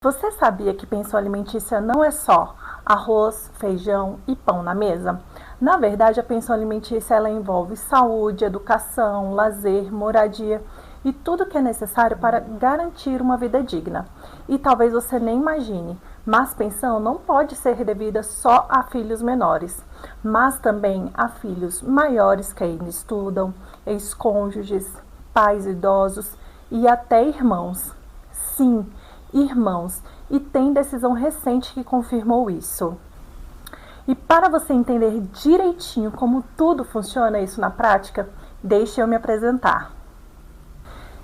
Você sabia que pensão alimentícia não é só arroz, feijão e pão na mesa? Na verdade, a pensão alimentícia ela envolve saúde, educação, lazer, moradia e tudo que é necessário para garantir uma vida digna. E talvez você nem imagine, mas pensão não pode ser devida só a filhos menores, mas também a filhos maiores que ainda estudam, ex-cônjuges, pais idosos e até irmãos. Sim, irmãos, e tem decisão recente que confirmou isso. E para você entender direitinho como tudo funciona isso na prática, deixe eu me apresentar.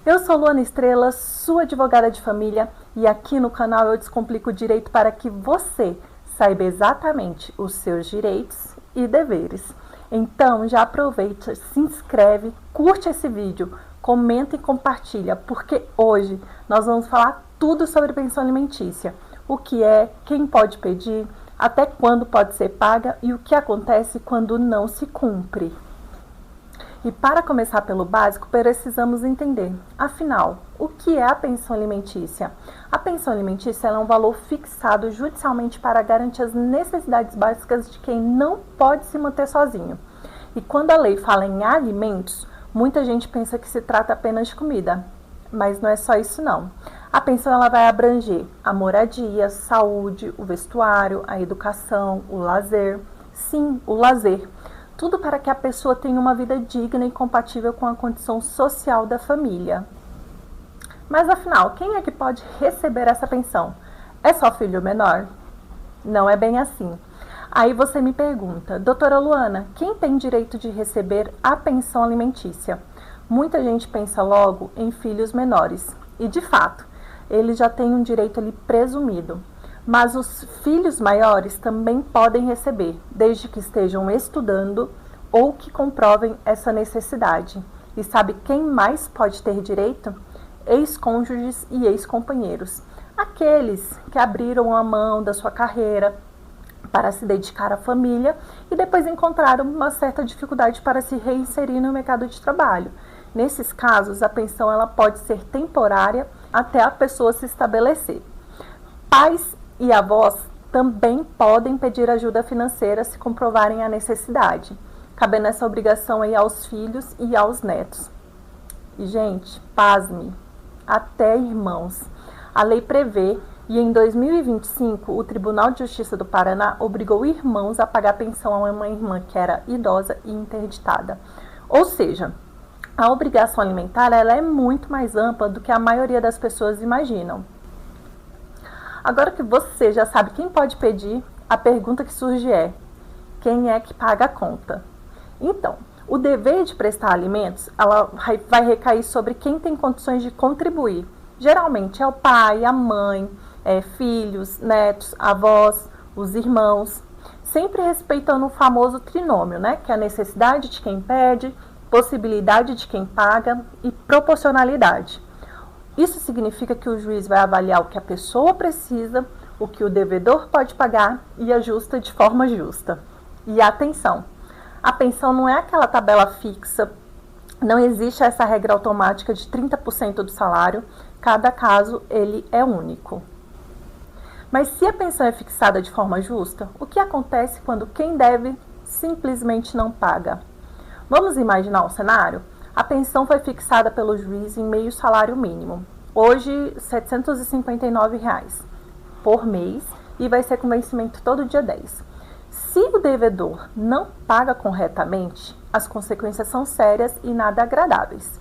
Eu sou Luana Estrela, sua advogada de família, e aqui no canal eu descomplico o direito para que você saiba exatamente os seus direitos e deveres. Então já aproveita, se inscreve, curte esse vídeo, comenta e compartilha, porque hoje nós vamos falar tudo sobre pensão alimentícia. O que é, quem pode pedir, até quando pode ser paga e o que acontece quando não se cumpre. E para começar pelo básico, precisamos entender, afinal, o que é a pensão alimentícia? A pensão alimentícia é um valor fixado judicialmente para garantir as necessidades básicas de quem não pode se manter sozinho. E quando a lei fala em alimentos, muita gente pensa que se trata apenas de comida, mas não é só isso não. A pensão ela vai abranger a moradia, saúde, o vestuário, a educação, o lazer. Sim, o lazer. Tudo para que a pessoa tenha uma vida digna e compatível com a condição social da família. Mas afinal, quem é que pode receber essa pensão? É só filho menor? Não é bem assim. Aí você me pergunta, doutora Luana, quem tem direito de receber a pensão alimentícia? Muita gente pensa logo em filhos menores. E de fato, eles já têm um direito ali presumido. Mas os filhos maiores também podem receber, desde que estejam estudando ou que comprovem essa necessidade. E sabe quem mais pode ter direito? Ex-cônjuges e ex-companheiros. Aqueles que abriram a mão da sua carreira para se dedicar à família e depois encontraram uma certa dificuldade para se reinserir no mercado de trabalho. Nesses casos, a pensão ela pode ser temporária até a pessoa se estabelecer. Pais e avós também podem pedir ajuda financeira se comprovarem a necessidade, cabendo essa obrigação aí aos filhos e aos netos. E, gente, pasme, até irmãos. A lei prevê, e em 2025, o Tribunal de Justiça do Paraná obrigou irmãos a pagar pensão a uma irmã que era idosa e interditada. Ou seja, a obrigação alimentar ela é muito mais ampla do que a maioria das pessoas imaginam. Agora que você já sabe quem pode pedir, a pergunta que surge é: quem é que paga a conta? Então, o dever de prestar alimentos ela vai recair sobre quem tem condições de contribuir. Geralmente é o pai, a mãe, filhos, netos, avós, os irmãos, sempre respeitando o famoso trinômio, né? Que é a necessidade de quem pede, possibilidade de quem paga e proporcionalidade. Isso significa que o juiz vai avaliar o que a pessoa precisa, o que o devedor pode pagar e ajusta de forma justa. E atenção, a pensão não é aquela tabela fixa, não existe essa regra automática de 30% do salário, cada caso ele é único. Mas se a pensão é fixada de forma justa, o que acontece quando quem deve simplesmente não paga? Vamos imaginar o cenário? A pensão foi fixada pelo juiz em meio salário mínimo, hoje R$ 759 por mês, e vai ser com vencimento todo dia 10. Se o devedor não paga corretamente, as consequências são sérias e nada agradáveis.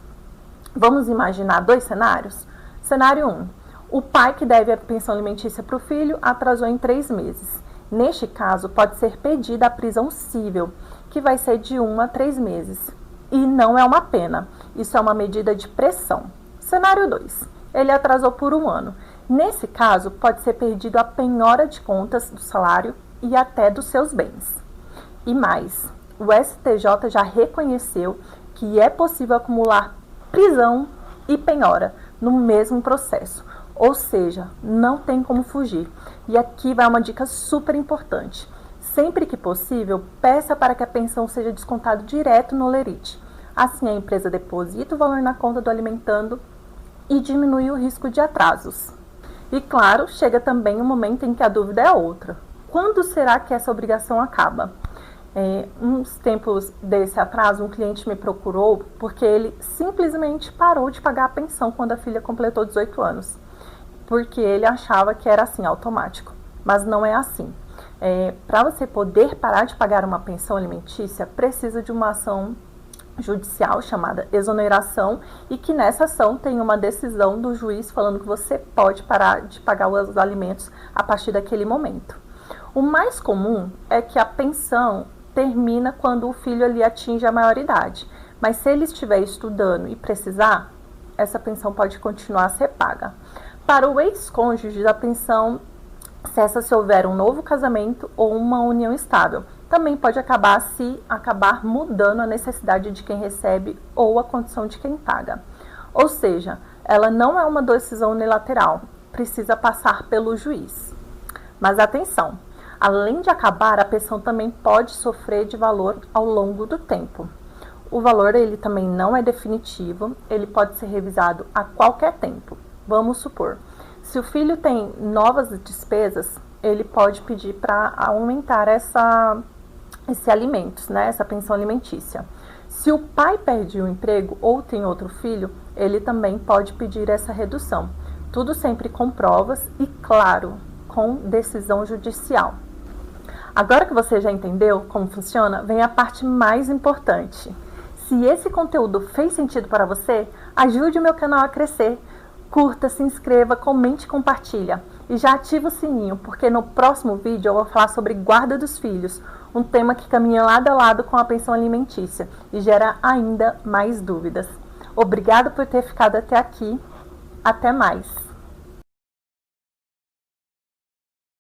Vamos imaginar dois cenários? Cenário 1. O pai que deve a pensão alimentícia para o filho atrasou em 3 meses. Neste caso, pode ser pedida a prisão cível, que vai ser de 1 a 3 meses. E não é uma pena, isso é uma medida de pressão. Cenário 2. Ele atrasou por 1 ano. Nesse caso, pode ser pedido a penhora de contas do salário e até dos seus bens. E mais, o STJ já reconheceu que é possível acumular prisão e penhora no mesmo processo. Ou seja, não tem como fugir. E aqui vai uma dica super importante. Sempre que possível, peça para que a pensão seja descontada direto no Lerite. Assim, a empresa deposita o valor na conta do alimentando e diminui o risco de atrasos. E claro, chega também um momento em que a dúvida é outra. Quando será que essa obrigação acaba? Uns tempos desse atrás, um cliente me procurou porque ele simplesmente parou de pagar a pensão quando a filha completou 18 anos. Porque ele achava que era assim, automático. Mas não é assim. Para você poder parar de pagar uma pensão alimentícia, precisa de uma ação judicial chamada exoneração e que nessa ação tem uma decisão do juiz falando que você pode parar de pagar os alimentos a partir daquele momento. O mais comum é que a pensão termina quando o filho ali atinge a maioridade, mas se ele estiver estudando e precisar, essa pensão pode continuar a ser paga. Para o ex-cônjuge, a pensão cessa se houver um novo casamento ou uma união estável. Também pode acabar mudando a necessidade de quem recebe ou a condição de quem paga. Ou seja, ela não é uma decisão unilateral, precisa passar pelo juiz. Mas atenção, além de acabar, a pensão também pode sofrer de valor ao longo do tempo. O valor ele também não é definitivo, ele pode ser revisado a qualquer tempo. Vamos supor, se o filho tem novas despesas, ele pode pedir para aumentar esse alimentos, né, essa pensão alimentícia. Se o pai perde o emprego ou tem outro filho, ele também pode pedir essa redução. Tudo sempre com provas e, claro, com decisão judicial. Agora que você já entendeu como funciona, vem a parte mais importante. Se esse conteúdo fez sentido para você, ajude o meu canal a crescer. Curta, se inscreva, comente e compartilha. E já ativa o sininho, porque no próximo vídeo eu vou falar sobre guarda dos filhos, um tema que caminha lado a lado com a pensão alimentícia e gera ainda mais dúvidas. Obrigada por ter ficado até aqui. Até mais!